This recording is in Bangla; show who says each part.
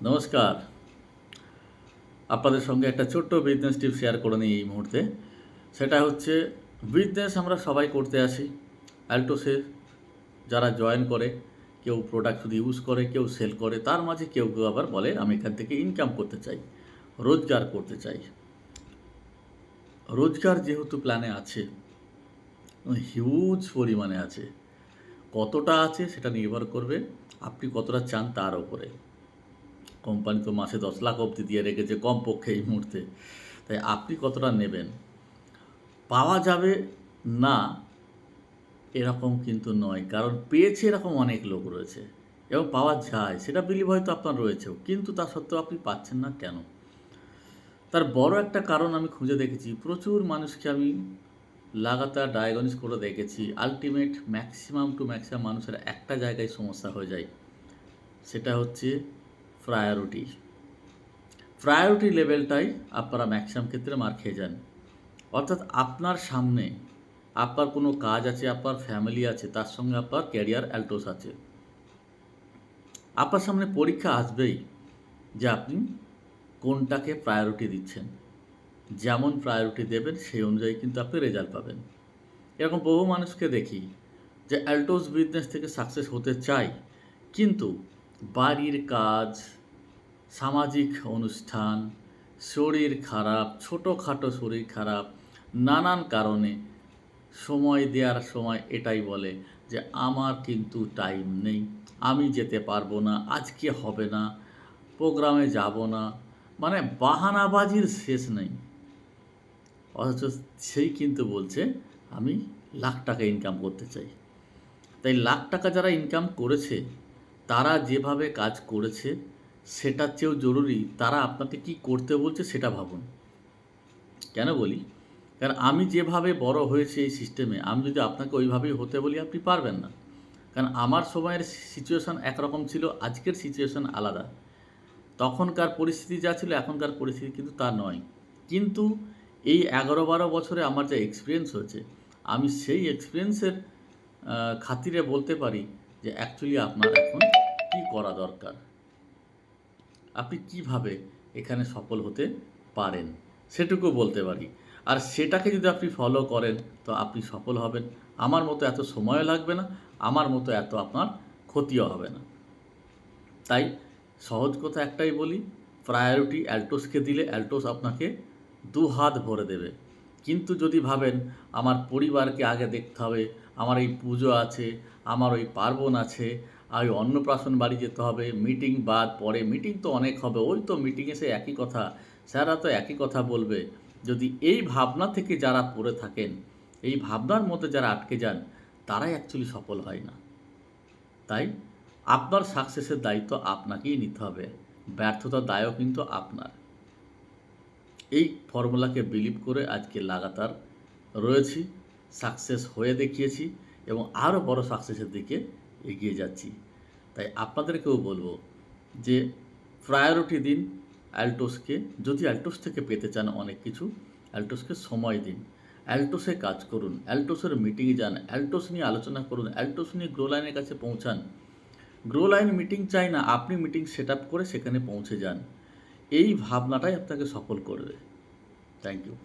Speaker 1: নমস্কার। আপনাদের সঙ্গে একটা ছোট্ট বিজনেস টিপ শেয়ার করে নিই এই মুহূর্তে। সেটা হচ্ছে বিজনেস আমরা সবাই করতে আসি। অ্যালটোসে যারা জয়েন করে, কেউ প্রোডাক্ট শুধু ইউজ করে, কেউ সেল করে, তার মাঝে কেউ কেউ আবার বলে আমি এখান থেকে ইনকাম করতে চাই, রোজগার করতে চাই। রোজগার যেহেতু প্ল্যানে আছে, হিউজ পরিমাণে আছে, কতটা আছে সেটা নির্ভর করবে আপনি কতটা চান তার ওপরে। কোম্পানি তো মাসে 10 লাখ অবধি দিয়ে রেখেছে কমপক্ষে এই মুহূর্তে। তাই আপনি কতটা নেবেন? পাওয়া যাবে না এরকম কিন্তু নয়, কারণ পেয়েছে এরকম অনেক লোক রয়েছে এবং পাওয়া যায় সেটা বিলিভ হয়তো আপনার রয়েছেও, কিন্তু তা সত্ত্বেও আপনি পাচ্ছেন না কেন? তার বড় একটা কারণ আমি খুঁজে দেখেছি। প্রচুর মানুষকে আমি লাগাতার ডায়াগনোস করে দেখেছি। আলটিমেট ম্যাক্সিমাম টু ম্যাক্সিমাম মানুষের একটা জায়গায় সমস্যা হয়ে যায়, সেটা হচ্ছে প্রায়োরিটি। প্রায়োরিটি লেভেলটাই আপনারা ম্যাক্সিমাম ক্ষেত্রে মার খেয়ে যান। অর্থাৎ আপনার সামনে আপনার কোনো কাজ আছে, আপনার ফ্যামিলি আছে, তার সঙ্গে আপনার ক্যারিয়ার অ্যালটোস আছে। আপনার সামনে পরীক্ষা আসবেই যে আপনি কোনটাকে প্রায়োরিটি দিচ্ছেন। যেমন প্রায়োরিটি দেবেন সেই অনুযায়ী কিন্তু আপনি রেজাল্ট পাবেন। এরকম বহু মানুষকে দেখি যে অ্যালটোস বিজনেস থেকে সাকসেস হতে চায়, কিন্তু বাড়ির কাজ, সামাজিক অনুষ্ঠান, শরীর খারাপ, ছোটোখাটো শরীর খারাপ, নানান কারণে সময় দেওয়ার সময় এটাই বলে যে আমার কিন্তু টাইম নেই, আমি যেতে পারবো না, আজকে হবে না, প্রোগ্রামে যাব না, মানে বাহানাবাজির শেষ নেই। অথচ সেই কিন্তু বলছে আমি লাখ টাকা ইনকাম করতে চাই। তাই লাখ টাকা যারা ইনকাম করেছে, তারা যেভাবে কাজ করেছে সেটার চেয়েও জরুরি তারা আপনাকে কি করতে বলছে সেটা ভাবুন। কেন বলি? কারণ আমি যেভাবে বড় হয়েছি এই সিস্টেমে, আমি যদি আপনাকে ওইভাবেই হতে বলি আপনি পারবেন না। কারণ আমার সময়ের সিচুয়েশান একরকম ছিল, আজকের সিচুয়েশান আলাদা। তখনকার পরিস্থিতি যা ছিল এখনকার পরিস্থিতি কিন্তু তা নয়। কিন্তু এই 11-12 বছরে আমার যা এক্সপিরিয়েন্স হয়েছে, আমি সেই এক্সপিরিয়েন্সের খাতিরে বলতে পারি যে অ্যাকচুয়ালি আপনার এখন কী করা দরকার, আপনি কিভাবে এখানে সফল হতে পারেন সেটুকু বলতে পারি। আর সেটাকে যদি আপনি ফলো করেন তো আপনি সফল হবেন। আমার মতো এত সময়ও লাগবে না, আমার মতো এত আপনার ক্ষতিও হবে না। তাই সহজ কথা একটাই বলি, প্রায়োরিটি অ্যালটোসকে দিলে অ্যালটোস আপনাকে দুহাত ভরে দেবে। কিন্তু যদি ভাবেন আমার পরিবারকে আগে দেখতে হবে, আমার এই পুজো আছে, আমার ওই পার্বণ আছে, আর ওই অন্নপ্রাশন বাড়ি যেতে হবে, মিটিং বাদ পরে, মিটিং তো অনেক হবে, ওই তো মিটিংয়ে সে একই কথা, স্যাররা তো একই কথা বলবে। যদি এই ভাবনা থেকে যারা পড়ে থাকেন, এই ভাবনার মধ্যে যারা আটকে যান, তারাই অ্যাকচুয়ালি সফল হয় না। তাই আপনার সাকসেসের দায়িত্ব আপনাকেই নিতে হবে, ব্যর্থতার দায়ও কিন্তু আপনার। এই ফর্মুলাকে বিলিভ করে আজকে লাগাতার রয়েছি, সাকসেস হয়ে দেখিয়েছি এবং আরও বড় সাকসেসের দিকে এগিয়ে যাচ্ছি। তাই আপনাদেরকেও বলবো যে প্রায়োরিটি দিন অ্যালটোসকে। যদি অ্যালটোস থেকে পেতে চান অনেক কিছু, অ্যালটোসকে সময় দিন, অ্যালটোসে কাজ করুন, অ্যালটোসের মিটিংয়ে যান, অ্যালটোস নিয়ে আলোচনা করুন, অ্যালটোস নিয়ে গ্রো লাইনের কাছে পৌঁছান। গ্রো লাইন মিটিং চাই না, আপনি মিটিং সেট আপ করে সেখানে পৌঁছে যান। এই ভাবনাটাই আপনাকে সফল করবে। Thank you.